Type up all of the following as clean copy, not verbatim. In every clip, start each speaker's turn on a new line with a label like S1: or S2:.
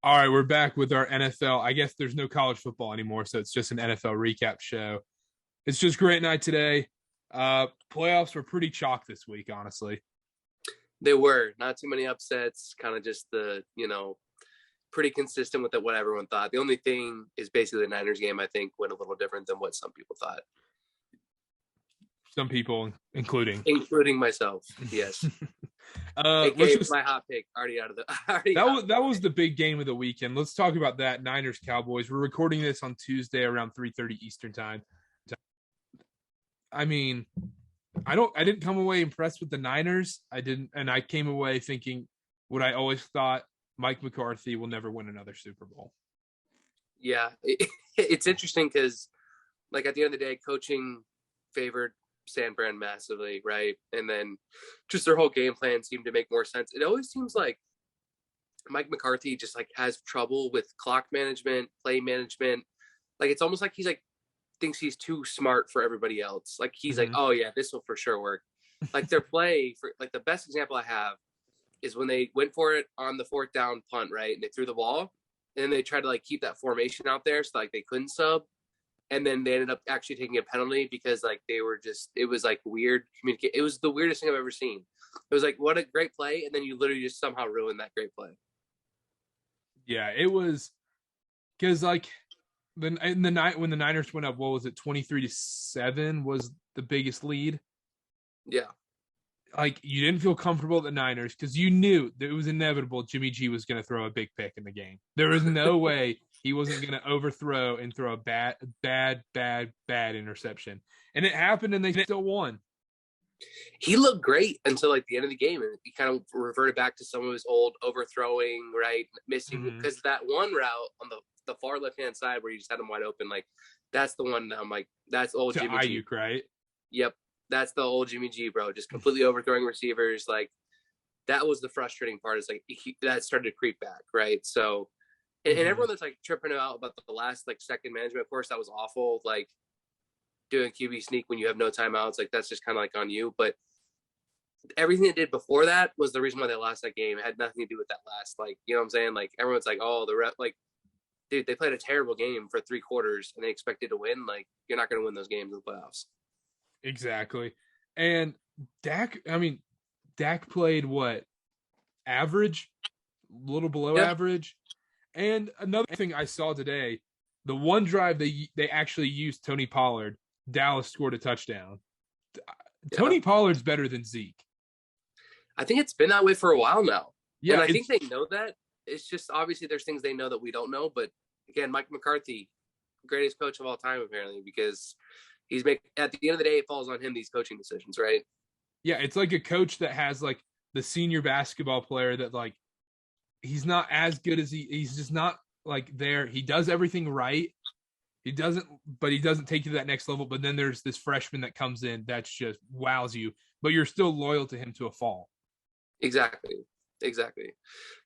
S1: All right, we're back with our NFL. I guess there's no college football anymore, so it's just an NFL recap show. It's just Grant and I today. Playoffs were pretty chalk this week, honestly.
S2: They were not too many upsets, kind of just pretty consistent with what everyone thought. The only thing is basically the Niners game, I think, went a little different than what some people thought.
S1: Some people, including
S2: myself, yes. My hot pick already out of the.
S1: That was the big game of the weekend. Let's talk about that. Niners Cowboys. We're recording this on Tuesday around 3:30 Eastern time. I mean, I didn't come away impressed with the Niners. I came away thinking what I always thought: Mike McCarthy will never win another Super Bowl.
S2: Yeah, it's interesting because, like, at the end of the day, coaching favored San Fran massively, right? And then just their whole game plan seemed to make more sense. It always seems like Mike McCarthy just like has trouble with clock management, play management. Like it's almost like he's like thinks he's too smart for everybody else. Like he's like, oh yeah, this will for sure work. Like their play for like the best example I have is when they went for it on the 4th down punt, right? And they threw the ball and then they tried to like keep that formation out there so like they couldn't sub. And then they ended up actually taking a penalty because like they were just, it was like weird communicate. It was the weirdest thing I've ever seen. It was like, what a great play. And then you literally just somehow ruined that great play.
S1: Yeah, it was because like in the night when the Niners went up, what was it, 23-7 was the biggest lead.
S2: Yeah.
S1: Like you didn't feel comfortable at the Niners because you knew that it was inevitable Jimmy G was going to throw a big pick in the game. There was no way he wasn't going to overthrow and throw a bad interception. And it happened and they still won.
S2: He looked great until like the end of the game. And he kind of reverted back to some of his old overthrowing, right? Missing because that one route on the far left-hand side where you just had him wide open, like that's the one I'm like, that's old Jimmy G.
S1: Ayuk, right?
S2: Yep. That's the old Jimmy G, bro. Just completely overthrowing receivers. Like that was the frustrating part. Is like that started to creep back, right? So, and everyone that's like tripping out about the last like second management, of course, that was awful. Like doing QB sneak when you have no timeouts, like that's just kind of like on you. But everything they did before that was the reason why they lost that game. It had nothing to do with that last, like, you know what I'm saying? Like everyone's like, oh, the ref, like, dude, they played a terrible game for 3 quarters and they expected to win. Like you're not going to win those games in the playoffs.
S1: Exactly. And Dak played what? Average? A little below average. And another thing I saw today, the one drive they actually used Tony Pollard, Dallas scored a touchdown. Tony Pollard's better than Zeke.
S2: I think it's been that way for a while now.
S1: Yeah,
S2: and I think they know that. It's just obviously there's things they know that we don't know. But again, Mike McCarthy, greatest coach of all time, apparently, because at the end of the day, it falls on him, these coaching decisions, right?
S1: Yeah, it's like a coach that has like the senior basketball player that like he's not as good as he's just not like there. He does everything right. He doesn't take you to that next level. But then there's this freshman that comes in that's just wows you, but you're still loyal to him to a fault.
S2: Exactly.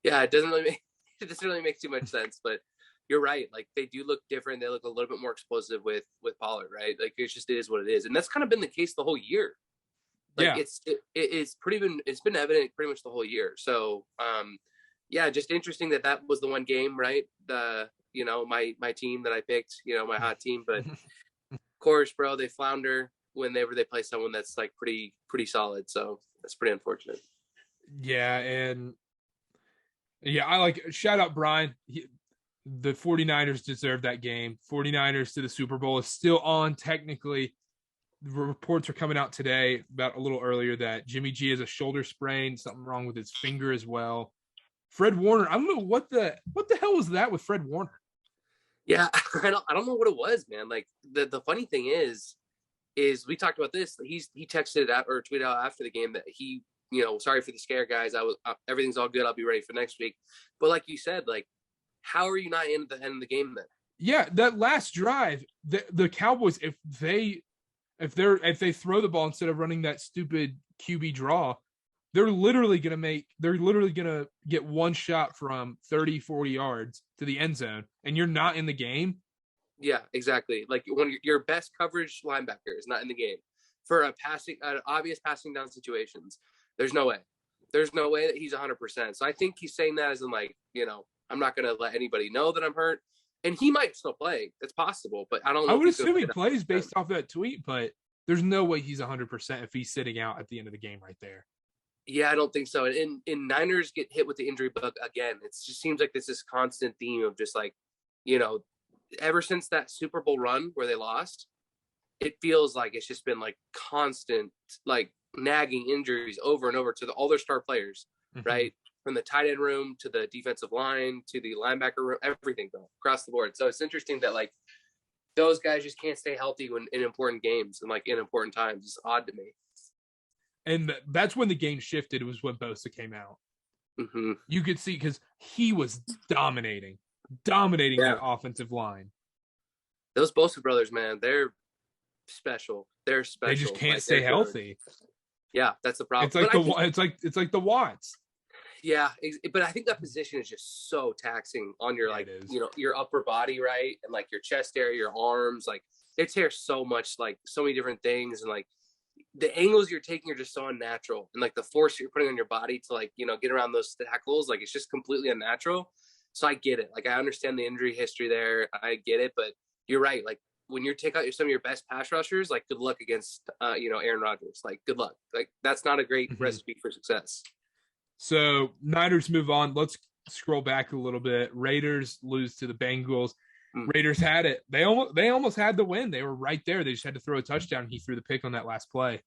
S2: Yeah, it doesn't really make too much sense, but you're right. Like they do look different. They look a little bit more explosive with Pollard, right? Like it is what it is, and that's kind of been the case the whole year. Like it's been evident pretty much the whole year. So yeah, just interesting that was the one game, right? My team that I picked, my hot team, but of course, bro, they flounder whenever they play someone that's like pretty solid. So that's pretty unfortunate.
S1: Yeah, and yeah, I like shout out Brian. The 49ers deserve that game. 49ers to the Super Bowl is still on technically. The reports are coming out today about a little earlier that Jimmy G has a shoulder sprain, something wrong with his finger as well. Fred Warner, I don't know what the hell was that with Fred Warner.
S2: Yeah, I don't know what it was, man. Like the funny thing is we talked about this. He texted out or tweeted out after the game that he, sorry for the scare, guys. Everything's all good. I'll be ready for next week. But like you said, like, how are you not in at the end of the game then?
S1: Yeah, that last drive, the Cowboys, if they throw the ball instead of running that stupid QB draw, they're literally gonna get one shot from 30, 40 yards to the end zone, and you're not in the game.
S2: Yeah, exactly. Like when your best coverage linebacker is not in the game for obvious passing down situations, there's no way that he's 100%. So I think he's saying that as in like, I'm not going to let anybody know that I'm hurt. And he might still play. It's possible, but I don't know.
S1: I would assume he plays based off that tweet, but there's no way he's 100% if he's sitting out at the end of the game right there.
S2: Yeah, I don't think so. And Niners get hit with the injury bug again. It just seems like this constant theme of just like, ever since that Super Bowl run where they lost, it feels like it's just been like constant, like nagging injuries over and over to all their star players, right? From the tight end room to the defensive line to the linebacker room, everything across the board. So it's interesting that like those guys just can't stay healthy in important games and like in important times. It's odd to me.
S1: And that's when the game shifted. It was when Bosa came out.
S2: Mm-hmm.
S1: You could see because he was dominating that offensive line.
S2: Those Bosa brothers, man, they're special. They're special.
S1: They just can't stay healthy.
S2: Yeah, that's the problem.
S1: It's like the Watts.
S2: Yeah, but I think that position is just so taxing on your your upper body, right, and like your chest area, your arms. Like it tears so much, like so many different things, and like the angles you're taking are just so unnatural, and like the force you're putting on your body to like get around those tackles, like it's just completely unnatural. So I get it. Like I understand the injury history there. I get it, but you're right. Like when you take out some of your best pass rushers, like good luck against Aaron Rodgers. Like good luck. Like that's not a great recipe for success.
S1: So Niners move on. Let's scroll back a little bit. Raiders lose to the Bengals. Raiders had it. They almost had the win. They were right there. They just had to throw a touchdown. He threw the pick on that last play.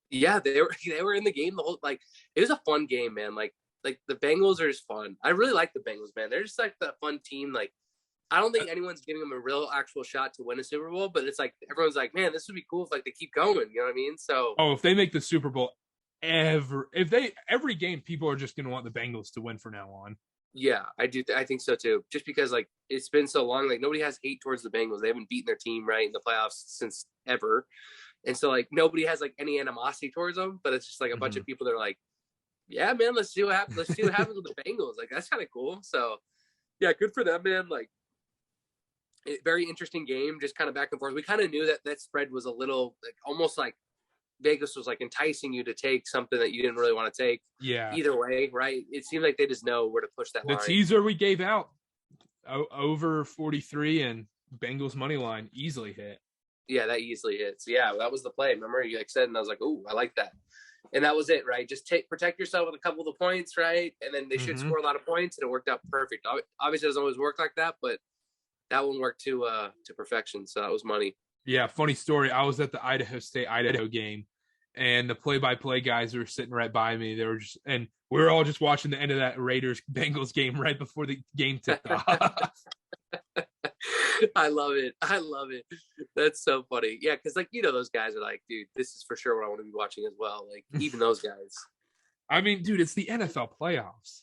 S2: Yeah, they were in the game the whole like it was a fun game, man. Like the Bengals are just fun. I really like the Bengals, man. They're just like the fun team. Like I don't think anyone's giving them a real actual shot to win a Super Bowl, but it's like everyone's like, man, this would be cool if like they keep going. You know what I mean? So
S1: if they make the Super Bowl every game, people are just going to want the Bengals to win from now on.
S2: Yeah, I do. I think so too. Just because like it's been so long, like nobody has hate towards the Bengals. They haven't beaten their team right in the playoffs since ever, and so like nobody has like any animosity towards them. But it's just like a bunch of people that are like, yeah, man, let's see what happens. Let's see what happens with the Bengals. Like that's kind of cool. So yeah, good for them, man. Like very interesting game, just kind of back and forth. We kind of knew that spread was a little like almost like Vegas was like enticing you to take something that you didn't really want to take.
S1: Yeah.
S2: Either way, right? It seemed like they just know where to push that line.
S1: The teaser we gave out over 43 and Bengals money line easily hit.
S2: Yeah, that easily hits. Yeah, that was the play. Remember you like said, and I was like, "Ooh, I like that." And that was it, right? Just protect yourself with a couple of the points, right? And then they should score a lot of points, and it worked out perfect. Obviously, it doesn't always work like that, but that one worked to perfection. So that was money.
S1: Yeah, funny story. I was at the Idaho game, and the play-by-play guys were sitting right by me. They were and we were all just watching the end of that Raiders-Bengals game right before the game tipped off.
S2: I love it. That's so funny. Yeah, because like those guys are like, dude, this is for sure what I want to be watching as well. Like even those guys.
S1: I mean, dude, it's the NFL playoffs.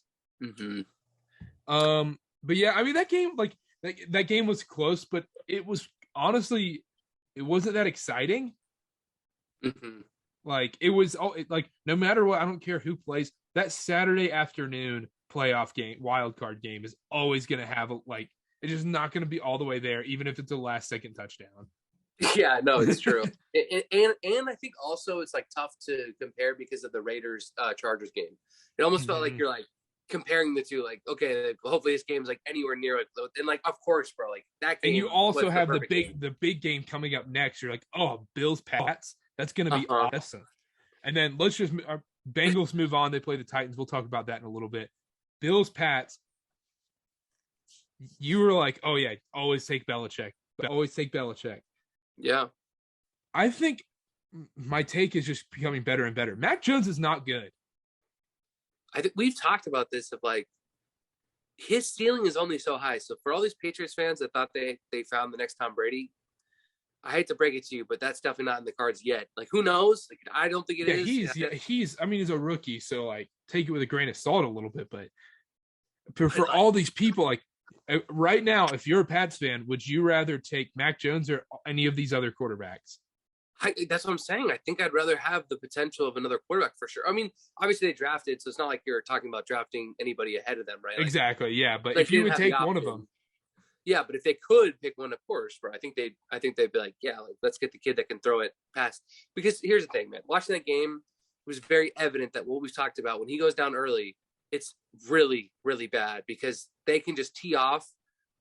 S1: But yeah, I mean that game, like that game was close, but it was honestly, it wasn't that exciting. Like it was like no matter what, I don't care who plays. That Saturday afternoon playoff game, wild card game, is always going to have it's just not going to be all the way there, even if it's a last second touchdown.
S2: Yeah, no, it's true. and I think also it's like tough to compare because of the Raiders Chargers game. It almost felt like you're like comparing the two, like, okay, hopefully this game's like anywhere near it. And like, of course, bro, like that game.
S1: And you also have the big game coming up next. You're like, oh, Bills Pats. That's going to be awesome. And then let's just Bengals move on. They play the Titans. We'll talk about that in a little bit. Bills Pats. You were like, oh yeah, always take Belichick. Always take Belichick.
S2: Yeah.
S1: I think my take is just becoming better and better. Mac Jones is not good.
S2: I think we've talked about this of like his ceiling is only so high. So for all these Patriots fans that thought they found the next Tom Brady, I hate to break it to you, but that's definitely not in the cards yet. Like who knows? Like I don't think it is.
S1: He's a rookie, so like take it with a grain of salt a little bit. But for all these people, like right now, if you're a Pats fan, would you rather take Mac Jones or any of these other quarterbacks?
S2: That's what I'm saying. I think I'd rather have the potential of another quarterback for sure. I mean, obviously they drafted, so it's not like you're talking about drafting anybody ahead of them, right? Like,
S1: exactly. Yeah, but if you would take one of them,
S2: yeah. But if they could pick one, of course, bro. I think they'd be like, yeah, like, let's get the kid that can throw it past. Because here's the thing, man. Watching that game, it was very evident that what we've talked about when he goes down early, it's really, really bad because they can just tee off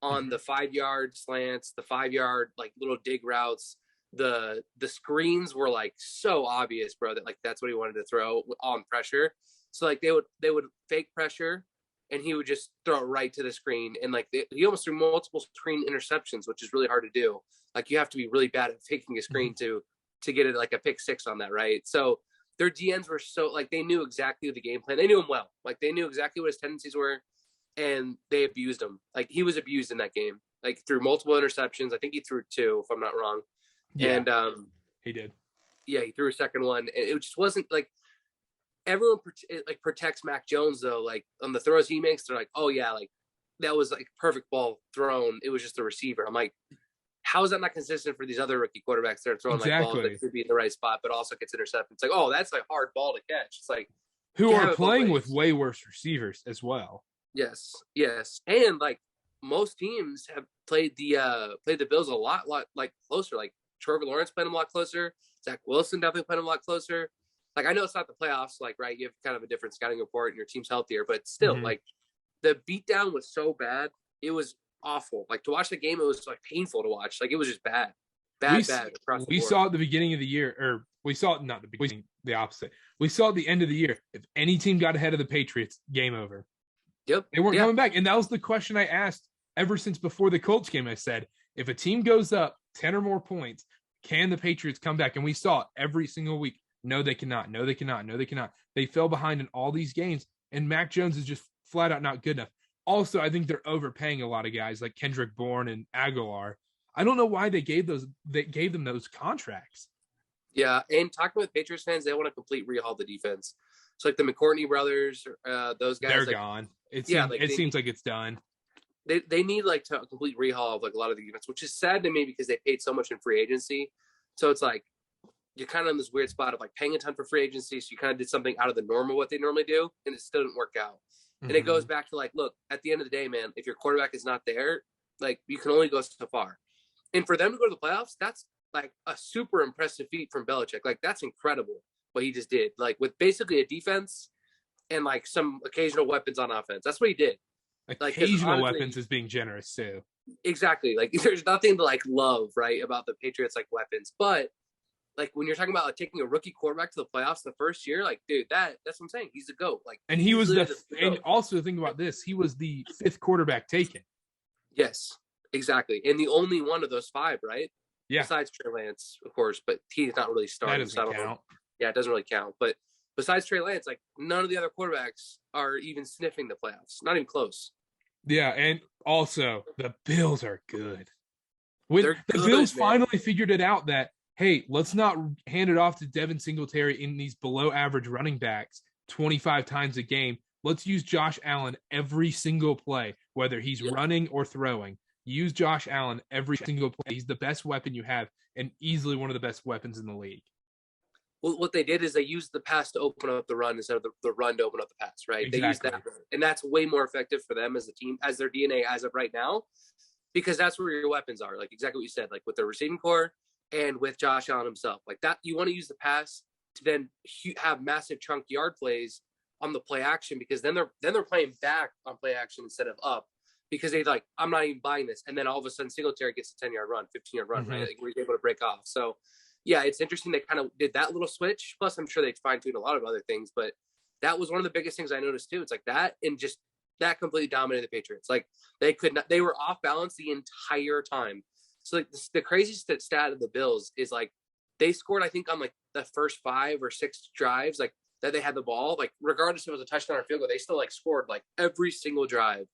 S2: on the 5-yard slants, the 5-yard like little dig routes. The screens were like so obvious, bro, that like that's what he wanted to throw on pressure. So like they would fake pressure and he would just throw it right to the screen. And like he almost threw multiple screen interceptions, which is really hard to do. Like you have to be really bad at faking a screen to get it like a pick six on that, right? So their DNs were so like they knew exactly the game plan. They knew him well. Like they knew exactly what his tendencies were, and they abused him. Like he was abused in that game. Like threw multiple interceptions. I think he threw 2, if I'm not wrong.
S1: Yeah,
S2: and
S1: he did.
S2: Yeah, he threw a second one, and it just wasn't like everyone like protects Mac Jones though. Like on the throws he makes, they're like, oh yeah, like that was like perfect ball thrown. It was just the receiver. I'm like, how is that not consistent for these other rookie quarterbacks that are throwing like balls that could be in the right spot, but also gets intercepted? It's like, oh, that's a hard ball to catch. It's like
S1: who are playing with way worse receivers as well.
S2: Yes, and like most teams have played the Bills a lot like closer. Like Trevor Lawrence played them a lot closer. Zach Wilson definitely played them a lot closer. Like I know it's not the playoffs, like right, you have kind of a different scouting report and your team's healthier, but still, like the beatdown was so bad, it was awful. Like to watch the game, it was like painful to watch. Like it was just bad across the board.
S1: We saw at the beginning of the year, or we saw it not the beginning, the opposite. We saw at the end of the year, if any team got ahead of the Patriots, game over.
S2: Yep.
S1: They weren't coming back. And that was the question I asked ever since before the Colts game. I said, if a team goes up 10 or more points, can the Patriots come back? And we saw it every single week. No, they cannot. No, they cannot. No, they cannot. They fell behind in all these games, and Mac Jones is just flat out not good enough. Also, I think they're overpaying a lot of guys like Kendrick Bourne and Aguilar. I don't know why they gave them those contracts.
S2: Yeah, and talking with Patriots fans, they want to complete rehaul the defense. So like the McCourtney brothers, those guys,
S1: they're
S2: like,
S1: gone. It seems like it's done.
S2: They need like to complete rehaul of like a lot of the defense, which is sad to me because they paid so much in free agency. So it's like you're kind of in this weird spot of like paying a ton for free agency. So you kind of did something out of the norm of what they normally do, and it still didn't work out. And it goes back to like, look, at the end of the day, man, if your quarterback is not there, like you can only go so far. And for them to go to the playoffs, that's like a super impressive feat from Belichick. Like that's incredible what he just did. Like with basically a defense and like some occasional weapons on offense. That's what he did.
S1: Occasional weapons is being generous too.
S2: Exactly. Like there's nothing to like love, right, about the Patriots like weapons. But like when you're talking about like taking a rookie quarterback to the playoffs the first year, like dude, that's what I'm saying. He's the GOAT. Like,
S1: and he was and also think about this, he was the 5th quarterback taken.
S2: Yes, exactly. And the only one of those 5, right?
S1: Yeah.
S2: Besides Trey Lance, of course, but he's not really starting.
S1: That doesn't count.
S2: Yeah, it doesn't really count. But besides Trey Lance, like none of the other quarterbacks are even sniffing the playoffs. Not even close.
S1: Yeah, and also the Bills are good. When the Bills finally figured it out that, hey, let's not hand it off to Devin Singletary in these below average running backs 25 times a game. Let's use Josh Allen every single play, whether he's running or throwing. Use Josh Allen every single play. He's the best weapon you have and easily one of the best weapons in the league.
S2: Well, what they did is they used the pass to open up the run instead of the run to open up the pass, right?
S1: Exactly.
S2: They used that. And that's way more effective for them as a team, as their DNA as of right now, because that's where your weapons are. Like exactly what you said, like with the receiving core and with Josh Allen himself. Like that, you want to use the pass to then have massive chunk yard plays on the play action, because then they're playing back on play action instead of up, because they like, I'm not even buying this. And then all of a sudden Singletary gets a 10-yard run, 15-yard run, right? Like we're able to break off. So yeah, it's interesting. They kind of did that little switch. Plus, I'm sure they fine-tuned a lot of other things, but that was one of the biggest things I noticed too. It's like that, and just that completely dominated the Patriots. Like they were off balance the entire time. So like the craziest stat of the Bills is like they scored, I think, on like the first 5 or 6 drives, like that they had the ball, like regardless if it was a touchdown or field goal, they still like scored like every single drive.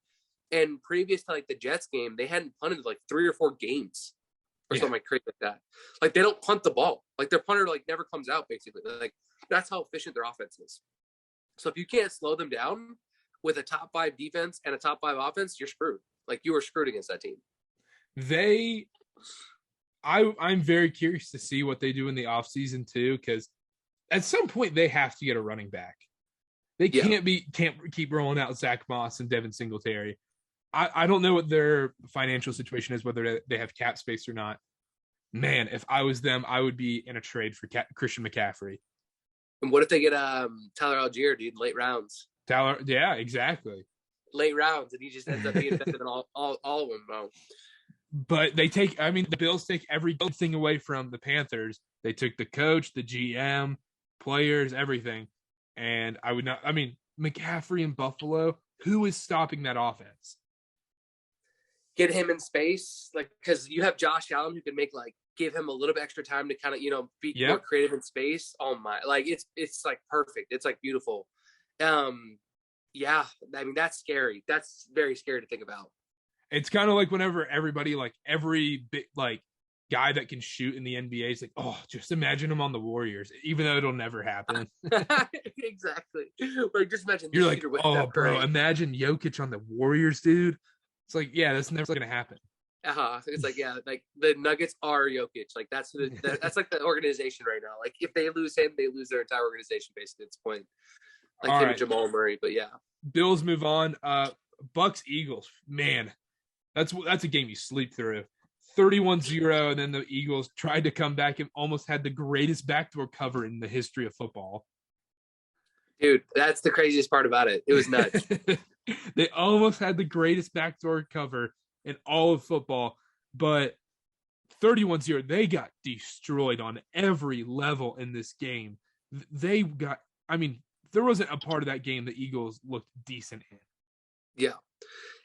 S2: And previous to like the Jets game, they hadn't punted like 3 or 4 games. Or something like crazy like that. Like they don't punt the ball. Like their punter like never comes out basically. Like that's how efficient their offense is. So if you can't slow them down with a top 5 defense and a top 5 offense, you're screwed. Like you are screwed against that team.
S1: I'm very curious to see what they do in the offseason too, because at some point they have to get a running back. They can't keep rolling out Zach Moss and Devin Singletary. I don't know what their financial situation is, whether they have cap space or not. Man, if I was them, I would be in a trade for Christian McCaffrey.
S2: And what if they get Tyler Algier, dude, late rounds?
S1: Tyler, yeah, exactly.
S2: Late rounds, and he just ends up being better than all of them, bro.
S1: But the Bills take everything away from the Panthers. They took the coach, the GM, players, everything. And McCaffrey in Buffalo, who is stopping that offense?
S2: Get him in space, like, because you have Josh Allen who can give him a little bit extra time to kind of, be more creative in space. Oh my, like it's like perfect. It's like beautiful. Yeah, that's scary. That's very scary to think about.
S1: It's kind of like whenever everybody, like every bit, like guy that can shoot in the NBA is like, oh, just imagine him on the Warriors, even though it'll never happen.
S2: Exactly. Like, just imagine
S1: you're like, oh, bro, imagine Jokic on the Warriors, dude. It's like, yeah, that's never gonna happen.
S2: It's like, yeah, like the Nuggets are Jokic. Like that's like the organization right now. Like if they lose him, they lose their entire organization basically at this point. Like all him and Jamal Murray, but yeah.
S1: Bills move on. Bucks Eagles, man, that's a game you sleep through. 31-0, and then the Eagles tried to come back and almost had the greatest backdoor cover in the history of football.
S2: Dude, that's the craziest part about it. It was nuts.
S1: They almost had the greatest backdoor cover in all of football, but 31-0, they got destroyed on every level in this game. They got, there wasn't a part of that game the Eagles looked decent in.
S2: Yeah.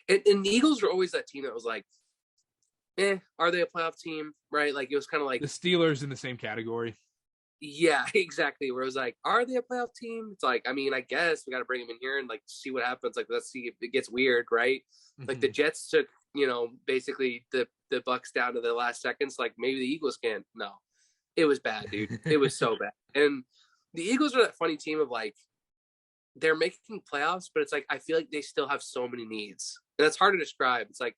S2: And the Eagles were always that team that was like, are they a playoff team? Right? Like, it was kind of like
S1: the Steelers in the same category.
S2: Yeah, exactly. Where it was like, are they a playoff team? It's like, I guess we got to bring them in here and like see what happens. Like, let's see if it gets weird, right? Mm-hmm. Like the Jets took, basically the Bucks down to the last seconds. Like maybe the Eagles can. No, it was bad, dude. It was so bad. And the Eagles are that funny team of like, they're making playoffs, but it's like I feel like they still have so many needs, and that's hard to describe. It's like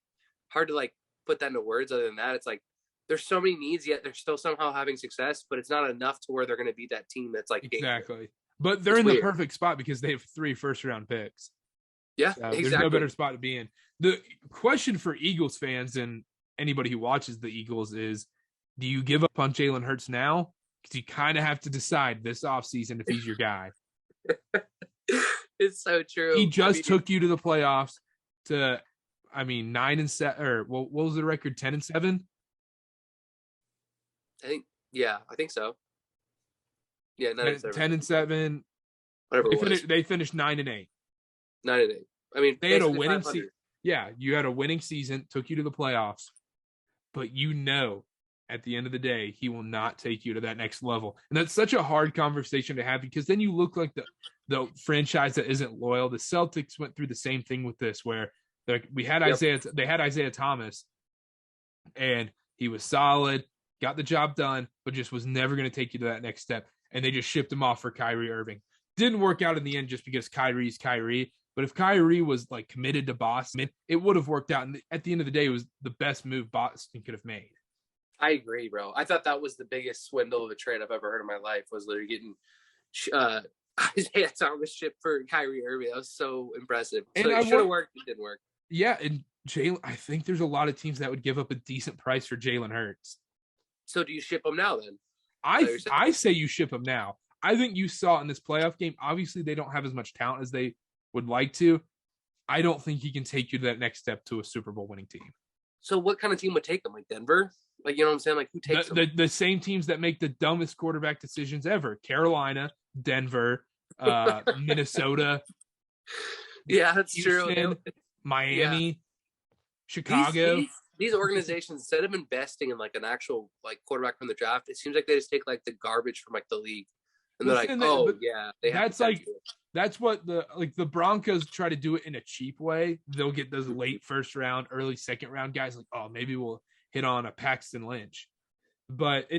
S2: hard to like put that into words. Other than that, it's like there's so many needs, yet they're still somehow having success, but it's not enough to where they're going to be that team that's like
S1: exactly. But they're in the perfect spot because they have 3 first-round picks.
S2: Yeah, exactly.
S1: There's no better spot to be in. The question for Eagles fans and anybody who watches the Eagles is, do you give up on Jalen Hurts now? Because you kind of have to decide this offseason if he's your guy.
S2: It's so true.
S1: He just took you to the playoffs to, 9-7, or what was the record? 10-7.
S2: I think so. Yeah,
S1: 10-7.
S2: Whatever
S1: they finished 9-8.
S2: 9-8.
S1: They had a winning season. Yeah, you had a winning season, took you to the playoffs, but at the end of the day, he will not take you to that next level. And that's such a hard conversation to have because then you look like the franchise that isn't loyal. The Celtics went through the same thing with this, where they had Isaiah Thomas, and he was solid, got the job done, but just was never going to take you to that next step. And they just shipped him off for Kyrie Irving. Didn't work out in the end just because Kyrie's Kyrie. But if Kyrie was like committed to Boston, it would have worked out. And at the end of the day, it was the best move Boston could have made.
S2: I agree, bro. I thought that was the biggest swindle of a trade I've ever heard in my life, was literally getting Isaiah Thomas shipped for Kyrie Irving. That was so impressive. So it should have worked. It didn't work.
S1: Yeah, and Jalen, I think there's a lot of teams that would give up a decent price for Jalen Hurts.
S2: So do you ship him now then?
S1: I say you ship him now. I think you saw in this playoff game, obviously they don't have as much talent as they would like to. I don't think he can take you to that next step to a Super Bowl winning team.
S2: So what kind of team would take him? Like Denver? Like, you know what I'm saying? Like, who takes them?
S1: The same teams that make the dumbest quarterback decisions ever. Carolina, Denver, Minnesota.
S2: Yeah, that's
S1: Houston,
S2: true.
S1: Miami, Chicago.
S2: These organizations, instead of investing in like an actual like quarterback from the draft, it seems like they just take like the garbage from like the league. And they're
S1: that's what the Broncos try to do it in a cheap way. They'll get those late first round, early second round guys like, oh, maybe we'll hit on a Paxton Lynch. But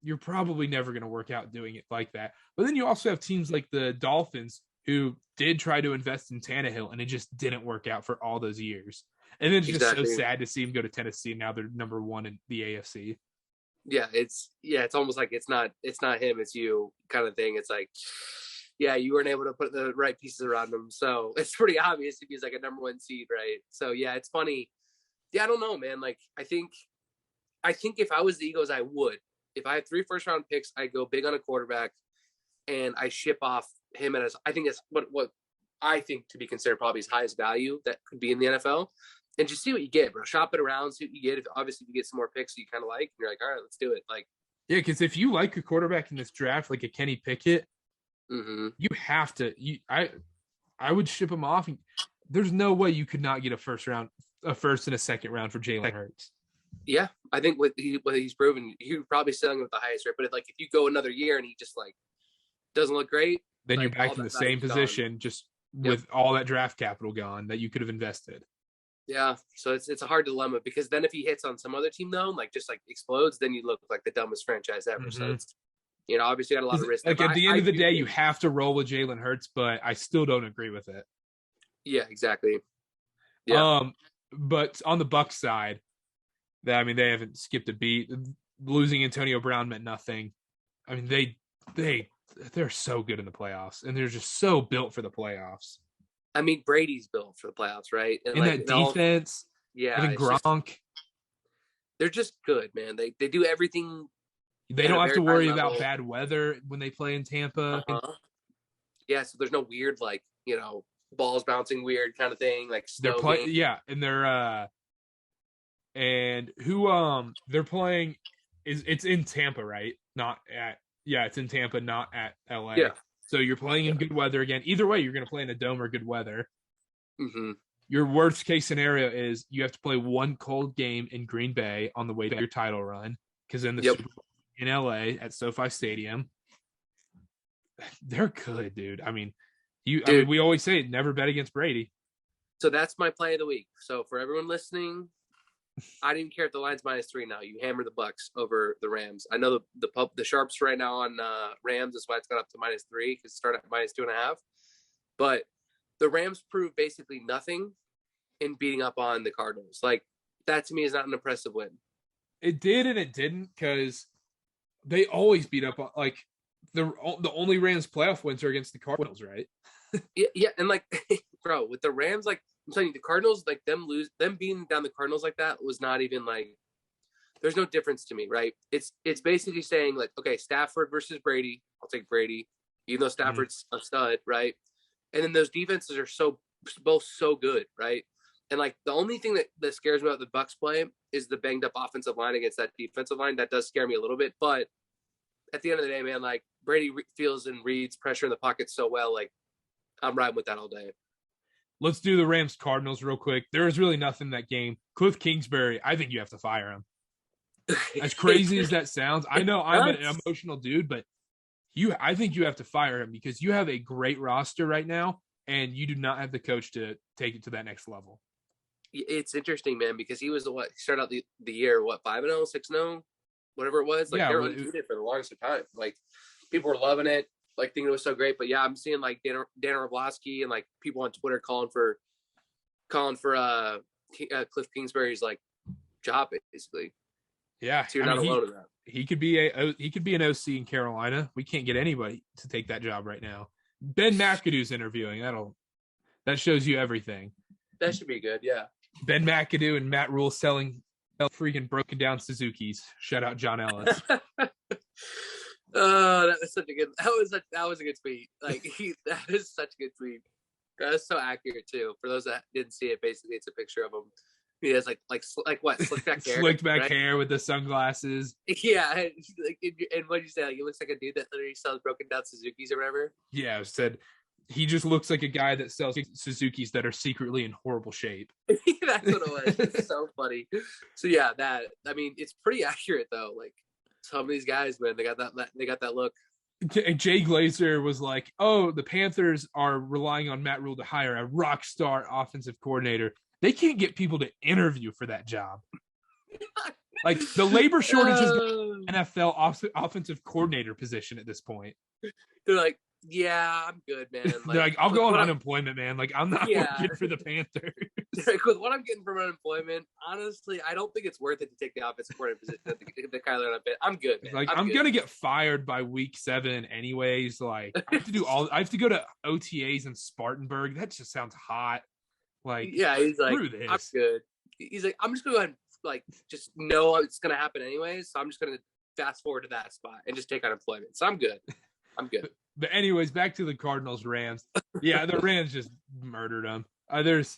S1: you're probably never going to work out doing it like that. But then you also have teams like the Dolphins who did try to invest in Tannehill, and it just didn't work out for all those years. And then it's just so sad to see him go to Tennessee. Now they're number 1 in the AFC.
S2: Yeah, it's almost like it's not him, it's you kind of thing. It's like, yeah, you weren't able to put the right pieces around him. So it's pretty obvious if he's like a number 1 seed, right? So yeah, it's funny. Yeah, I don't know, man. Like, I think if I was the Eagles, I would. If I had 3 first-round picks, I'd go big on a quarterback, and I ship off him. I think it's what I think, to be considered probably his highest value that could be in the NFL. And just see what you get, bro. Shop it around, see what you get. Obviously, if you get some more picks you kind of like, and you're like, all right, let's do it. Like,
S1: Yeah, because if you like a quarterback in this draft, like a Kenny Pickett,
S2: mm-hmm.
S1: you have to. I would ship him off. There's no way you could not get a first and a second round for Jalen Hurts.
S2: Yeah, I think what he's proven, you're probably selling with the highest rate. But if you go another year and he just like doesn't look great,
S1: then
S2: like,
S1: you're back in the same position, just with all that draft capital gone that you could have invested.
S2: Yeah, so it's a hard dilemma, because then if he hits on some other team though, like just like explodes, then you look like the dumbest franchise ever. Mm-hmm. So it's, obviously got a lot of risk.
S1: Like at the end of the day, you have to roll with Jalen Hurts, but I still don't agree with it.
S2: Yeah, exactly. Yeah.
S1: But on the Bucs side, they haven't skipped a beat. Losing Antonio Brown meant nothing. I mean, they're so good in the playoffs, and they're just so built for the playoffs.
S2: I mean, Brady's built for the playoffs, right?
S1: And that defense, even Gronk,
S2: they're just good, man. They do everything.
S1: They don't have to worry about bad weather when they play in Tampa.
S2: Uh-huh. Yeah, so there's no weird balls bouncing weird kind of thing, like
S1: they're playing. Yeah, and they're they're playing it's in Tampa, right? It's in Tampa, not at LA.
S2: Yeah.
S1: So you're playing in good weather again. Either way, you're going to play in a dome or good weather.
S2: Mm-hmm.
S1: Your worst case scenario is you have to play one cold game in Green Bay on the way to your title run, because in the Super Bowl in LA at SoFi Stadium, they're good, dude. I mean, we always say never bet against Brady.
S2: So that's my play of the week. So for everyone listening, I didn't care if the line's -3 now. You hammer the Bucs over the Rams. I know the sharps right now on Rams is why it's got up to -3, because it started at -2.5. But the Rams proved basically nothing in beating up on the Cardinals. Like, that to me is not an impressive win.
S1: It did and it didn't, because they always beat up on, like, the only Rams playoff wins are against the Cardinals, right?
S2: Yeah, and like, bro, with the Rams, like, I'm telling you, the Cardinals, like, them beating down the Cardinals like that was not even like, there's no difference to me, right? It's basically saying, like, okay, Stafford versus Brady, I'll take Brady, even though Stafford's a stud, right? And then those defenses are both so good, right? And like, the only thing that scares me about the Bucs play is the banged up offensive line against that defensive line. That does scare me a little bit, but at the end of the day, man, like, Brady feels and reads pressure in the pocket so well. Like, I'm riding with that all day.
S1: Let's do the Rams Cardinals real quick. There was really nothing in that game. Cliff Kingsbury, I think you have to fire him. As crazy as that sounds, I know I'm an emotional dude, but I think you have to fire him, because you have a great roster right now, and you do not have the coach to take it to that next level.
S2: It's interesting, man, because he was he started out the year 5-0, 6-0, whatever it was. Like, they were undefeated for the longest time. Like, people were loving it, like, thinking it was so great. But yeah, I'm seeing like Dan Orlovsky and like people on Twitter calling for Cliff Kingsbury's like job, basically.
S1: Yeah,
S2: so you're not alone in that.
S1: He could be an OC in Carolina. We can't get anybody to take that job right now. Ben McAdoo's interviewing. That shows you everything.
S2: That should be good. Yeah. Ben
S1: McAdoo and Matt Rule selling freaking broken down Suzukis. Shout out John Ellis.
S2: Oh, that was such a good. That was a good tweet. Like, that is such a good tweet. That was so accurate too. For those that didn't see it, basically it's a picture of him. He has like what, slicked back hair,
S1: slicked back hair with the sunglasses.
S2: Yeah, and what did you say? Like, he looks like a dude that literally sells broken down Suzukis or whatever.
S1: Yeah, I said he just looks like a guy that sells Suzukis that are secretly in horrible shape.
S2: That's what it was. It's so funny. So yeah, it's pretty accurate though. Like, some of these guys, man, they got that look.
S1: Jay Glazer was like, "Oh, the Panthers are relying on Matt Rule to hire a rock star offensive coordinator. They can't get people to interview for that job. Like, the labor shortage is NFL offensive coordinator position at this point."
S2: They're like, "Yeah, I'm good, man." Like,
S1: they're like, "I'll go on unemployment, man. Like, I'm not working for the Panthers."
S2: Like, with what I'm getting from unemployment, honestly, I don't think it's worth it to take the offensive coordinator position the Kyler on a bit. I'm good, man.
S1: Like, I'm gonna get fired by week 7 anyways. Like, I have to go to OTAs in Spartanburg. That just sounds hot. Like,
S2: yeah, he's like, I'm good. He's like, I'm just gonna go ahead and like just know it's gonna happen anyways. So I'm just gonna fast forward to that spot and just take unemployment. So I'm good.
S1: But anyways, back to the Cardinals Rams. Yeah, the Rams just murdered them. There's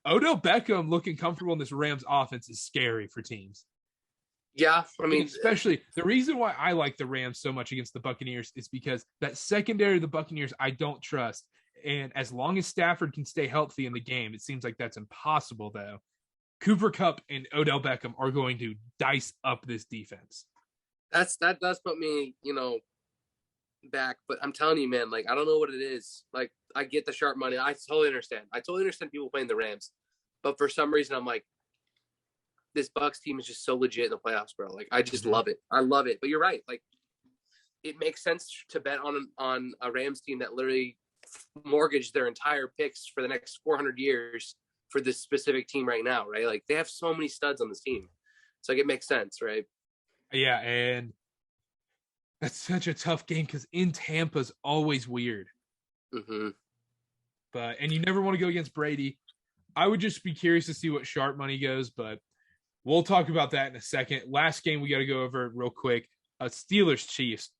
S1: Odell Beckham looking comfortable in this Rams offense is scary for teams.
S2: Yeah, I mean,
S1: especially the reason why I like the Rams so much against the Buccaneers is because that secondary of the Buccaneers I don't trust. And as long as Stafford can stay healthy in the game, it seems like that's impossible, though. Cooper Kupp and Odell Beckham are going to dice up this defense.
S2: That does put me, back. But I'm telling you, man, like, I don't know what it is. Like, I get the sharp money. I totally understand. I totally understand people playing the Rams. But for some reason, I'm like, this Bucs team is just so legit in the playoffs, bro. Like, I just love it. I love it. But you're right. Like, it makes sense to bet on a Rams team that literally mortgaged their entire picks for the next 400 years for this specific team right now, right? Like, they have so many studs on this team. So, like, it makes sense, right?
S1: Yeah, and that's such a tough game because in Tampa's always weird.
S2: Mm-hmm.
S1: And you never want to go against Brady. I would just be curious to see what sharp money goes, but we'll talk about that in a second. Last game we got to go over real quick. Steelers Chiefs.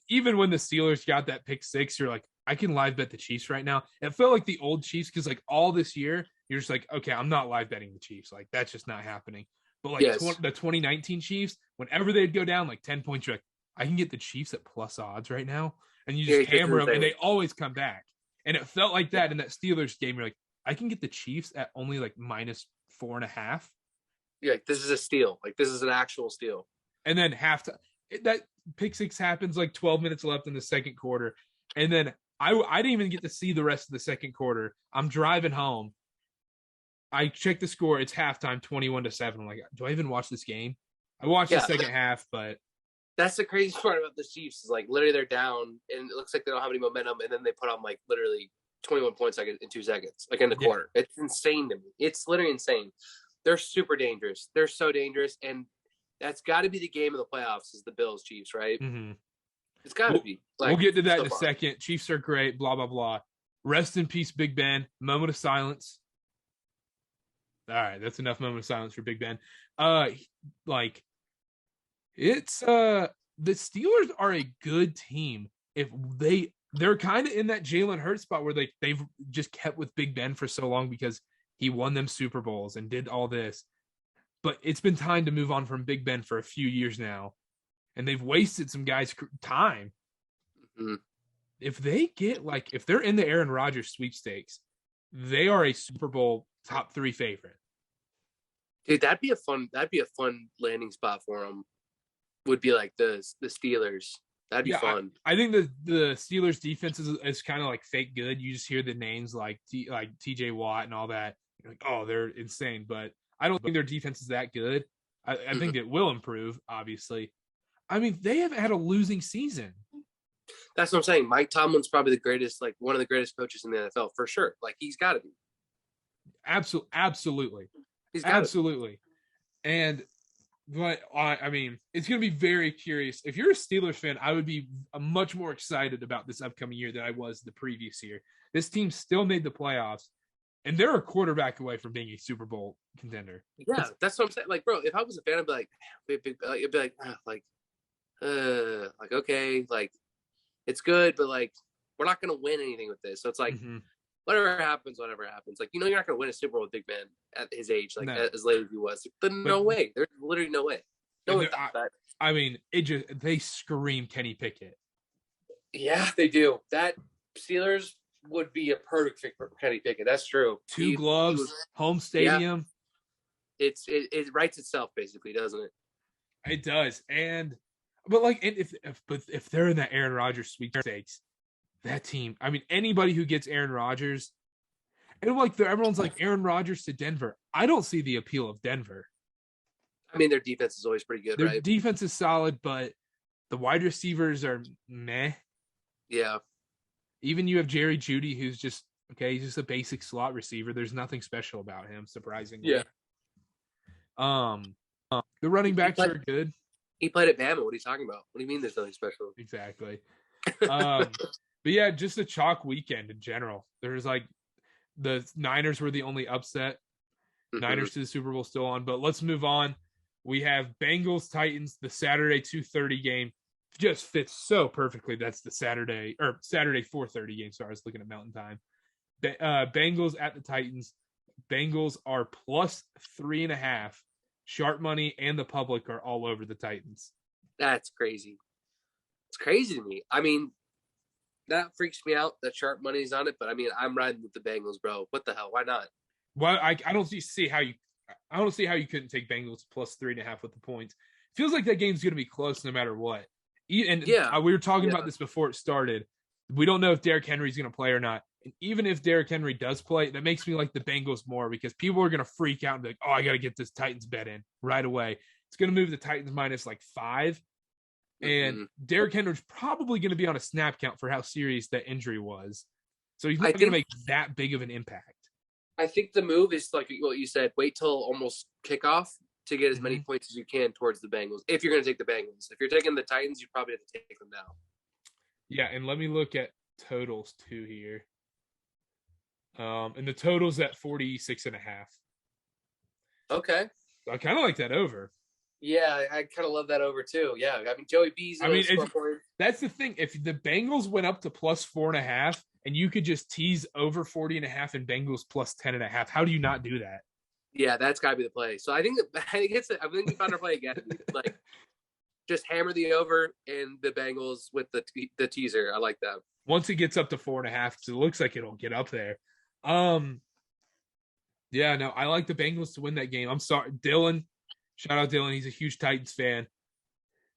S1: Even when the Steelers got that pick 6, you're like, I can live bet the Chiefs right now. It felt like the old Chiefs because like all this year, you're just like, okay, I'm not live betting the Chiefs. Like that's just not happening. But like the 2019 Chiefs, whenever they'd go down like 10 points, you're like, I can get the Chiefs at plus odds right now. And you just hammer them and they always come back. And it felt like that in that Steelers game. You're like, I can get the Chiefs at only like -4.5.
S2: Yeah, this is a steal. Like this is an actual steal.
S1: And then halftime, that pick 6 happens like 12 minutes left in the second quarter. And then I didn't even get to see the rest of the second quarter. I'm driving home. I check the score. It's halftime, 21-7. I'm like, do I even watch this game? I watched the second half, but
S2: that's the crazy part about the Chiefs is like literally they're down and it looks like they don't have any momentum, and then they put on like literally 21 points like in 2 seconds, like in the quarter. It's insane to me. It's literally insane. They're super dangerous. They're so dangerous, and that's got to be the game of the playoffs is the Bills Chiefs, right?
S1: Mm-hmm.
S2: It's got to be.
S1: Like, we'll get to that in a second. Chiefs are great. Blah blah blah. Rest in peace, Big Ben. Moment of silence. All right, that's enough moment of silence for Big Ben. It's the Steelers are a good team. If they're kind of in that Jalen Hurts spot where they've just kept with Big Ben for so long because he won them Super Bowls and did all this. But it's been time to move on from Big Ben for a few years now. And they've wasted some guys' time.
S2: Mm-hmm.
S1: If they're in the Aaron Rodgers sweepstakes, they are a Super Bowl top 3 favorite.
S2: Dude, that'd be a fun landing spot for them. Would be like the Steelers. That'd be fun. I think
S1: the Steelers defense is kind of like fake good. You just hear the names like TJ Watt and all that. You're like, oh, they're insane. But I don't think their defense is that good. I think it will improve, obviously. I mean, they have had a losing season.
S2: That's what I'm saying. Mike Tomlin's probably the greatest, like one of the greatest coaches in the NFL for sure. Like he's got to be.
S1: Absolutely.
S2: He's
S1: absolutely. And but I mean, it's going to be very curious. If you're a Steelers fan, I would be much more excited about this upcoming year than I was the previous year. This team still made the playoffs, and they're a quarterback away from being a Super Bowl contender.
S2: Yeah, that's what I'm saying. Like, bro, if I was a fan, I'd be like, okay, like it's good, but like we're not going to win anything with this. So it's like, whatever happens. Like, you're not going to win a Super Bowl with Big Ben at his age, like as late as he was. But no way. There's literally no way. No one thought that.
S1: I mean, they scream Kenny Pickett.
S2: Yeah, they do. That Steelers would be a perfect fit for Kenny Pickett. That's true.
S1: Two gloves, home stadium.
S2: Yeah. It writes itself basically, doesn't it?
S1: It does. But if they're in that Aaron Rodgers sweepstakes, that team, I mean, anybody who gets Aaron Rodgers, and like everyone's like Aaron Rodgers to Denver. I don't see the appeal of Denver.
S2: I mean, their defense is always pretty good, right?
S1: Their defense is solid, but the wide receivers are meh.
S2: Yeah.
S1: Even you have Jerry Jeudy, who's just okay. He's just a basic slot receiver. There's nothing special about him, surprisingly.
S2: Yeah.
S1: The running backs are good.
S2: He played at Bama. What are you talking about? What do you mean there's nothing special?
S1: Exactly. But yeah, just a chalk weekend in general. There's like the Niners were the only upset. Niners to the Super Bowl still on. But let's move on. We have Bengals Titans, the Saturday 2:30 game. just fits so perfectly. That's the Saturday 4:30 game. So I was looking at Mountain Time. Bengals at the Titans. Bengals are plus 3.5. Sharp money and the public are all over the Titans.
S2: That's crazy. It's crazy to me. I mean, that freaks me out that sharp money's on it, but I mean, I'm riding with the Bengals, bro. What the hell? Why not?
S1: Well, I don't see how you couldn't take Bengals plus 3.5 with the points. Feels like that game's going to be close no matter what. And
S2: Yeah,
S1: we were talking about this before it started. We don't know if Derrick Henry's going to play or not. And even if Derrick Henry does play, that makes me like the Bengals more because people are going to freak out and be like, oh, I got to get this Titans bet in right away. It's going to move the Titans minus like 5. And Derrick Henry's probably going to be on a snap count for how serious that injury was. So he's not going to make that big of an impact.
S2: I think the move is like what you said, wait till almost kickoff to get as many points as you can towards the Bengals. If you're going to take the Bengals. If you're taking the Titans, you probably have to take them now.
S1: Yeah, and let me look at totals too here. And the total's at 46.5.
S2: Okay.
S1: I kind of like that over.
S2: Yeah, I kind of love that over too. Yeah, I mean Joey B's.
S1: That's the thing. If the Bengals went up to plus 4.5, and you could just tease over 40.5 and Bengals plus 10.5, how do you not do that?
S2: Yeah, that's got to be the play. So I think we found our play again. Like, just hammer the over and the Bengals with the teaser. I like that.
S1: Once it gets up to 4.5, because it looks like it'll get up there. Yeah, no, I like the Bengals to win that game. I'm sorry, Dylan. Shout out Dylan. He's a huge Titans fan.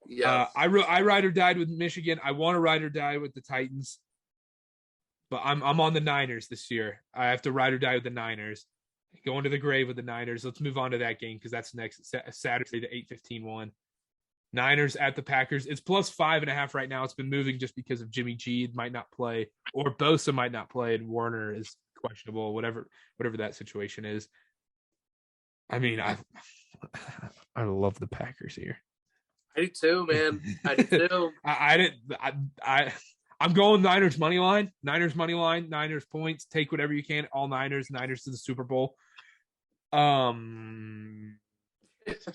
S2: Yeah,
S1: I ride or died with Michigan. I want to ride or die with the Titans, but I'm on the Niners this year. I have to ride or die with the Niners. Going to the grave with the Niners. Let's move on to that game because that's next Saturday, the 8:15 one. Niners at the Packers. It's plus 5.5 right now. It's been moving just because of Jimmy G might not play, or Bosa might not play, and Warner is questionable. Whatever that situation is. I mean, I love the Packers here.
S2: I do too, man. I do too.
S1: I'm going Niners money line. Niners money line. Niners points. Take whatever you can. All Niners. Niners to the Super Bowl.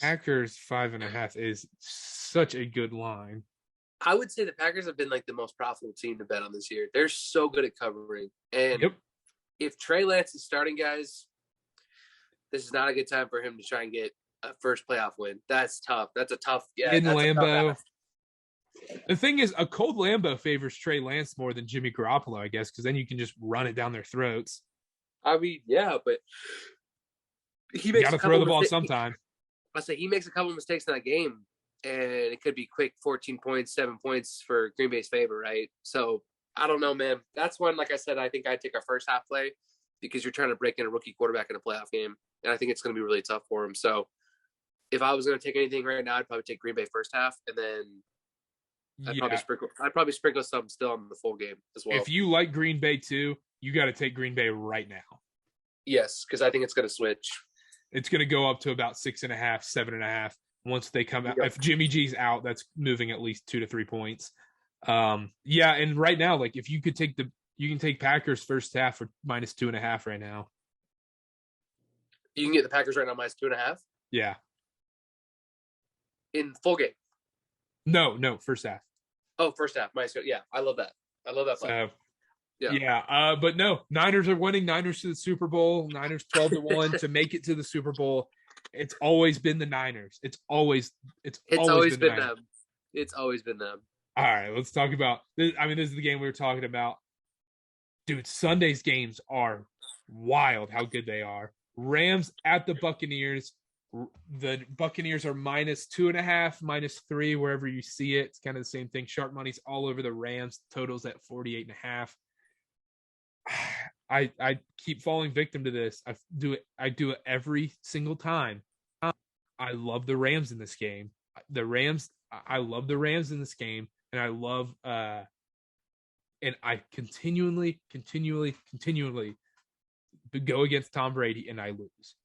S1: Packers 5.5 is such a good line.
S2: I would say the Packers have been like the most profitable team to bet on this year. They're so good at covering. And if Trey Lance is starting, guys, this is not a good time for him to try and get a first playoff win. That's tough. That's a tough. Yeah,
S1: in Lambeau. The thing is, a cold Lambeau favors Trey Lance more than Jimmy Garoppolo, I guess, because then you can just run it down their throats.
S2: I mean, yeah, but
S1: he makes got to throw the ball sometime.
S2: I say he makes a couple of mistakes in that game, and it could be quick 14 points, 7 points for Green Bay's favor, right? So I don't know, man. That's one, like I said, I think I'd take our first half play because you're trying to break in a rookie quarterback in a playoff game, and I think it's going to be really tough for him. So if I was going to take anything right now, I'd probably take Green Bay first half, and then I'd probably sprinkle some still on the full game as well.
S1: If you like Green Bay too, you got to take Green Bay right now.
S2: Yes, because I think it's going to switch.
S1: It's going to go up to about 6.5, 7.5 once they come out. If Jimmy G's out, that's moving at least 2 to 3 points. Yeah, and right now, like if you could you can take Packers first half for minus 2.5 right now.
S2: You can get the Packers right now minus 2.5.
S1: Yeah.
S2: In full game.
S1: No, first half.
S2: Oh, first half. Yeah, I love that. I love that play.
S1: Yeah. But no, Niners are winning. Niners to the Super Bowl. Niners 12-1 to make it to the Super Bowl. It's always been the Niners. It's always been them.
S2: It's always been them.
S1: All right, let's talk about this. I mean, this is the game we were talking about. Dude, Sunday's games are wild how good they are. Rams at the Buccaneers. The Buccaneers are minus 2.5, minus 3, wherever you see it. It's kind of the same thing. Sharp money's all over the Rams. Totals at 48.5. I keep falling victim to this. I do it every single time. I love the Rams in this game. I love the Rams in this game, and I love and I continually go against Tom Brady, and I lose.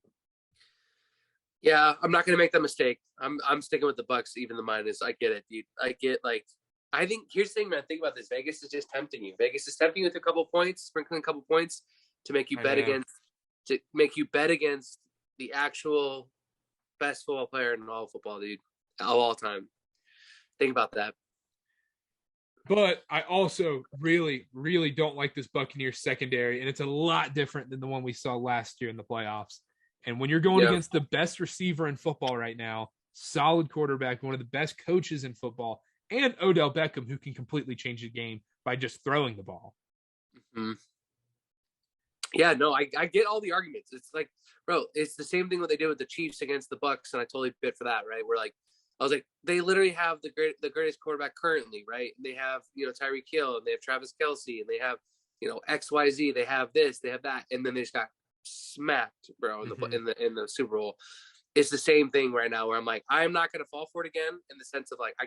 S2: Yeah, I'm not going to make that mistake. I'm sticking with the Bucks, even the minus. I get it, dude. I think here's the thing, man. Think about this. Vegas is just tempting you. Vegas is tempting you with a couple points, sprinkling a couple points to make you bet against the actual best football player in all football, dude, of all time. Think about that.
S1: But I also really, really don't like this Buccaneers secondary, and it's a lot different than the one we saw last year in the playoffs. And when you're going
S2: Yeah.
S1: against the best receiver in football right now, solid quarterback, one of the best coaches in football, and Odell Beckham, who can completely change the game by just throwing the ball.
S2: Mm-hmm. Yeah, no, I get all the arguments. It's like, bro, it's the same thing what they did with the Chiefs against the Bucks, and I totally bit for that, right? We're like, I was like, they literally have the greatest quarterback currently, right? They have, Tyreek Hill, and they have Travis Kelce, and they have, XYZ. They have this, they have that, and then they just got smacked, bro, in the Super Bowl. It's the same thing right now where I'm like, I'm not going to fall for it again in the sense of like, I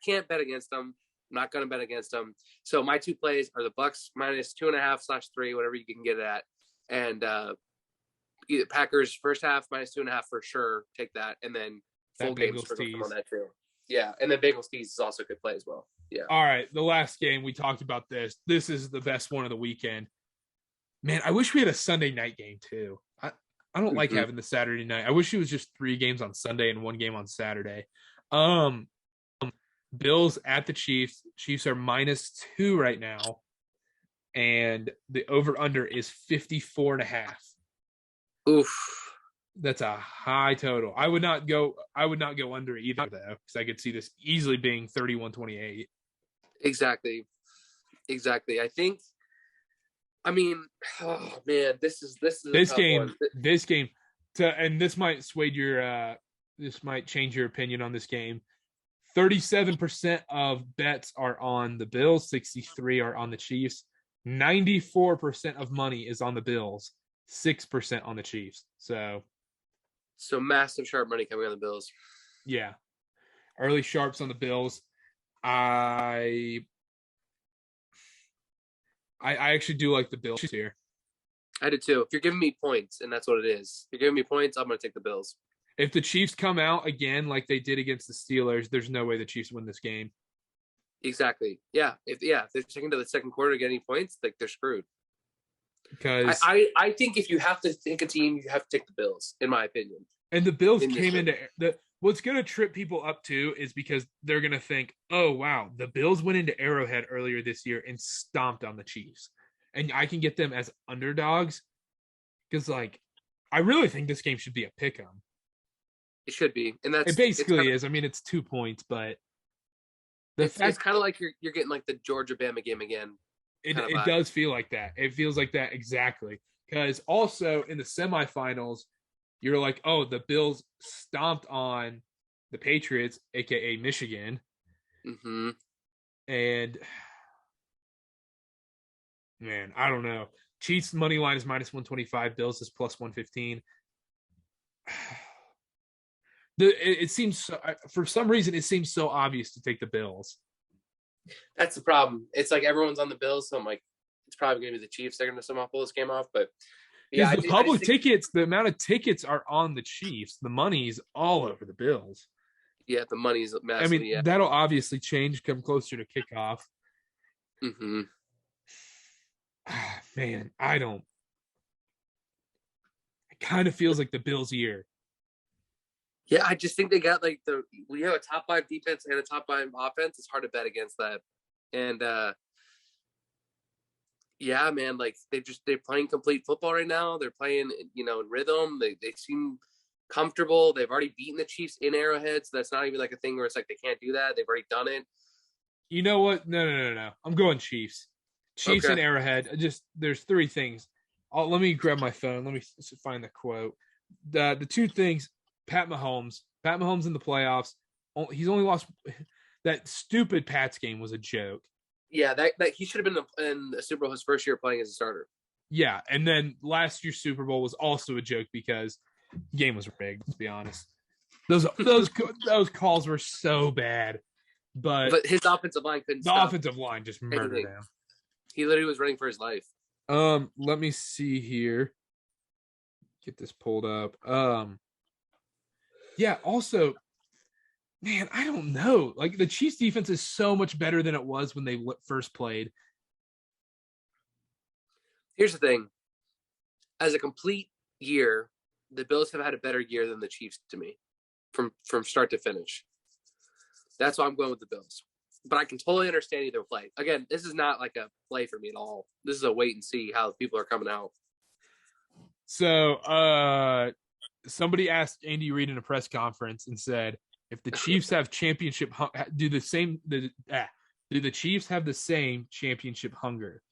S2: can't bet against them. I'm not going to bet against them. So my two plays are the Bucks -2.5/3, whatever you can get it at. And Packers first half -2.5 for sure. Take that. And then full game on that too. Yeah. And then Bengals tease is also a good play as well. Yeah.
S1: All right. The last game, we talked about this. This is the best one of the weekend. Man, I wish we had a Sunday night game too. I don't like having the Saturday night. I wish it was just 3 games on Sunday and 1 game on Saturday. Bills at the Chiefs. Chiefs are -2 right now. And the over-under is 54.5.
S2: Oof.
S1: That's a high total. I would not go under either though, because I could see this easily being 31-28.
S2: Exactly. I mean, oh man, this is
S1: this game. And this might this might change your opinion on this game. 37% of bets are on the Bills, 63 are on the Chiefs. 94% of money is on the Bills, 6% on the Chiefs. So
S2: massive sharp money coming on the Bills.
S1: Yeah. Early sharps on the Bills. I actually do like the Bills here.
S2: I do too. If you're giving me points, and that's what it is, if you're giving me points, I'm going to take the Bills.
S1: If the Chiefs come out again like they did against the Steelers, there's no way the Chiefs win this game.
S2: Exactly. Yeah. If they're taking to the second quarter getting points, like they're screwed.
S1: Because
S2: I think if you have to take a team, you have to take the Bills, in my opinion.
S1: And the Bills came into what's going to trip people up too is because they're going to think, oh wow, the Bills went into Arrowhead earlier this year and stomped on the Chiefs, and I can get them as underdogs because like I really think this game should be a pick 'em.
S2: It should be, and
S1: it basically is. I mean, it's 2 points, but
S2: it's kind of like you're getting like the Georgia Bama game again.
S1: It does feel like that. It feels like that exactly. Because also in the semifinals, you're like, oh, the Bills stomped on the Patriots, aka Michigan, and man, I don't know. Chiefs money line is -125. Bills is +115. It seems for some reason it seems so obvious to take the Bills.
S2: That's the problem. It's like everyone's on the Bills, so I'm like, it's probably going to be the Chiefs. They're going to somehow pull this game off, but
S1: yeah, the public tickets, the amount of tickets are on the Chiefs. The money's all over the Bills.
S2: Yeah, the money's massive.
S1: I mean, that'll obviously change come closer to kickoff. Man, it kind of feels like the Bills' year.
S2: Yeah, I just think they got like we have a top 5 defense and a top 5 offense. It's hard to bet against that. And yeah, man, like they're playing complete football right now. They're playing, in rhythm. They seem comfortable. They've already beaten the Chiefs in Arrowhead, so that's not even like a thing where it's like they can't do that. They've already done it.
S1: You know what? No. I'm going Chiefs. Chiefs and Arrowhead. There's 3 things. Let me grab my phone. Let me find the quote. The 2 things. Pat Mahomes in the playoffs. He's only lost. That stupid Pats game was a joke.
S2: Yeah, that he should have been in the Super Bowl his first year playing as a starter.
S1: Yeah, and then last year's Super Bowl was also a joke because the game was rigged. To be honest, those calls were so bad. But
S2: his offensive line couldn't. The
S1: offensive line just murdered him.
S2: He literally was running for his life.
S1: Let me see here. Get this pulled up. Yeah, also, man, I don't know. Like, the Chiefs defense is so much better than it was when they first played.
S2: Here's the thing. As a complete year, the Bills have had a better year than the Chiefs to me from start to finish. That's why I'm going with the Bills. but I can totally understand either play. Again, this is not like a play for me at all. This is a wait and see how people are coming out.
S1: So, somebody asked Andy Reid in a press conference and said, if the Chiefs have championship, do the Chiefs have the same championship hunger?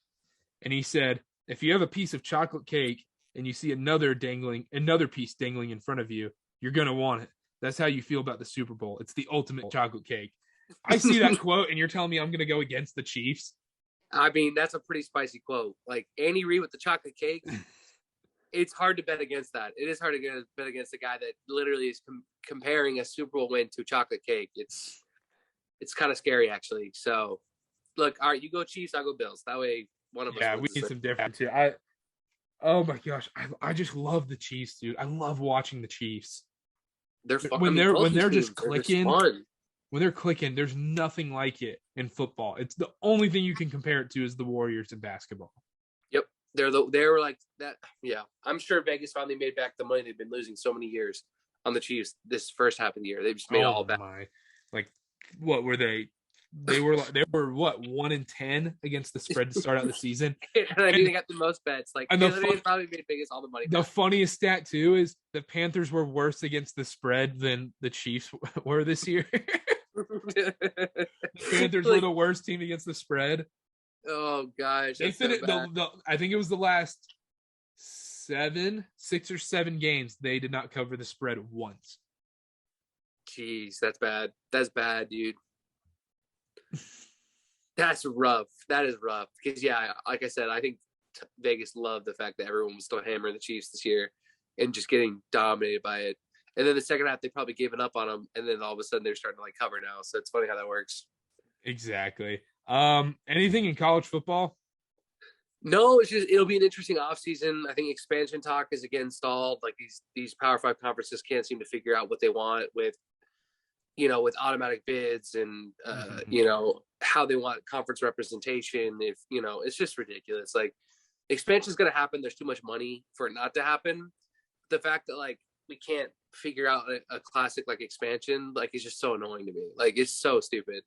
S1: And he said, if you have a piece of chocolate cake and you see another piece dangling in front of you, you're going to want it. That's how you feel about the Super Bowl. It's the ultimate chocolate cake. I see that quote and you're telling me I'm going to go against the Chiefs?
S2: I mean, that's a pretty spicy quote. Like Andy Reid with the chocolate cake. It's hard to bet against that. It is hard to bet against a guy that literally is comparing a Super Bowl win to chocolate cake. It's kind of scary, actually. So, look, all right, you go Chiefs, I'll go Bills. That way, one of us.
S1: Yeah, we need some difference here. Oh my gosh, I just love the Chiefs, dude. I love watching the Chiefs.
S2: They're fun.
S1: When they're just
S2: clicking.
S1: When they're clicking, there's nothing like it in football. It's the only thing you can compare it to is the Warriors in basketball.
S2: Yep. They were like that. Yeah. I'm sure Vegas finally made back the money they've been losing so many years on the Chiefs this first half of the year. They just made all back.
S1: Like, what were they? They were 1-10 against the spread to start out the season.
S2: And I think they got the most bets. Like, they probably made Vegas all the money back.
S1: The funniest stat too is the Panthers were worse against the spread than the Chiefs were this year. The Panthers were the worst team against the spread.
S2: Oh gosh,
S1: they finished. I think it was the last 6 or 7 games they did not cover the spread once.
S2: Jeez, that's bad. That's bad, dude. That's rough. That is rough. Because yeah, like I said, I think Vegas loved the fact that everyone was still hammering the Chiefs this year and just getting dominated by it. And then the second half, they probably given up on them, and then all of a sudden they're starting to like cover now. So it's funny how that works.
S1: Exactly. Anything in college football?
S2: No, it'll be an interesting offseason. I think expansion talk is again stalled. Like these Power 5 conferences can't seem to figure out what they want with automatic bids and how they want conference representation. If it's just ridiculous. Like expansion is going to happen. There's too much money for it not to happen. The fact that like we can't figure out a classic like expansion like is just so annoying to me. Like it's so stupid.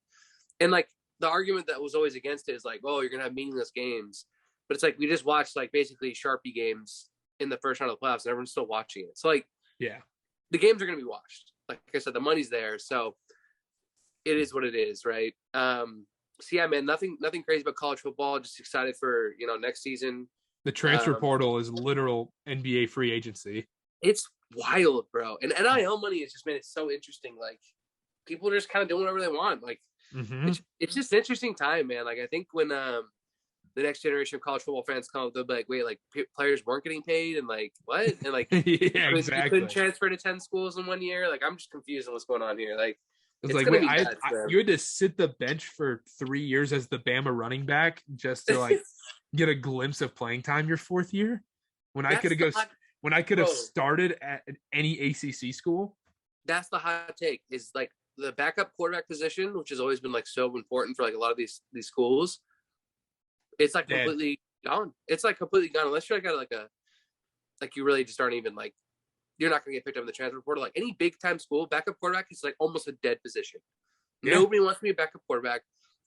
S2: And like the argument that was always against it is like, oh, you're gonna have meaningless games, but it's like we just watched like basically Sharpie games in the first round of the playoffs and everyone's still watching it. So like, yeah, the games are gonna be watched. Like I said, the money's there, so it is what it is, right? So yeah, man, nothing crazy about college football. Just excited for next season.
S1: The transfer portal is literal NBA free agency.
S2: It's wild, bro. And NIL money has just made it so interesting. Like people are just kind of doing whatever they want. Like it's just an interesting time, man. Like I think when the next generation of college football fans come up, they'll be like, wait, like players weren't getting paid and like what? And like
S1: yeah, exactly.
S2: You couldn't transfer to 10 schools in 1 year. Like I'm just confused on what's going on here. Like
S1: it's like, wait, you had to sit the bench for 3 years as the Bama running back just to like get a glimpse of playing time your 4th year when I could have started at any ACC school.
S2: That's the hot take is like the backup quarterback position, which has always been like so important for like a lot of these schools. It's like completely gone. It's like completely gone unless you're like you really just aren't even like you're not going to get picked up in the transfer portal. Like any big time school, backup quarterback is like almost a dead position. Yeah. Nobody wants to be a backup quarterback.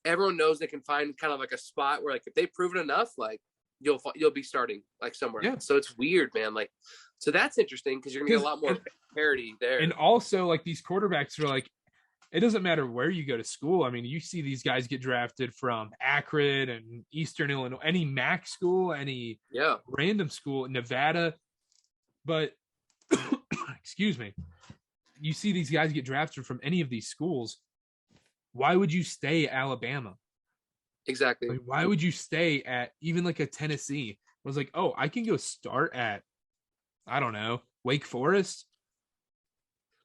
S2: Everyone knows they can find kind of like a spot where like if they prove it enough, like you'll be starting like somewhere. Yeah. So it's weird, man. Like so that's interesting because you're gonna get a lot more parity there.
S1: And also like these quarterbacks are like, it doesn't matter where you go to school. I mean, you see these guys get drafted from Akron and Eastern Illinois, any MAC school, any random school in Nevada. But excuse me, you see these guys get drafted from any of these schools. Why would you stay at Alabama?
S2: Exactly.
S1: Like, why would you stay at even like a Tennessee? I was like, oh, I can go start at, I don't know, Wake Forest.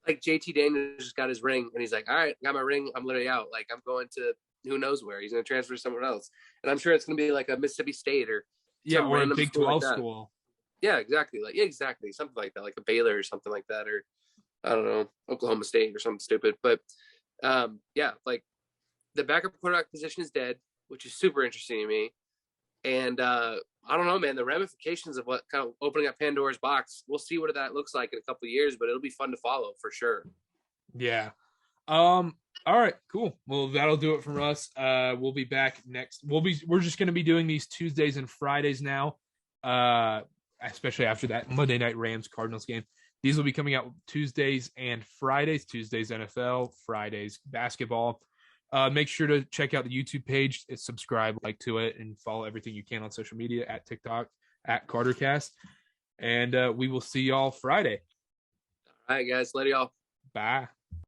S2: Like JT Daniels just got his ring and he's like, all right, got my ring. I'm literally out. Like I'm going to who knows where. He's going to transfer somewhere else. And I'm sure it's going to be like a Mississippi State or
S1: or a Big 12 school.
S2: Yeah, exactly. Like exactly. Something like that, like a Baylor or something like that. Or I don't know, Oklahoma State or something stupid. But like the backup quarterback position is dead, which is super interesting to me. And I don't know, man, the ramifications of what kind of opening up Pandora's box, we'll see what that looks like in a couple of years, but it'll be fun to follow for sure.
S1: Yeah. All right, cool. Well, that'll do it from us. We'll be back next. We're just going to be doing these Tuesdays and Fridays now. Especially after that Monday night Rams Cardinals game. These will be coming out Tuesdays and Fridays. Tuesdays NFL, Fridays basketball. Make sure to check out the YouTube page, subscribe, like to it, and follow everything you can on social media at TikTok at CarterCast. And we will see y'all Friday.
S2: All right, guys. Let y'all.
S1: Bye.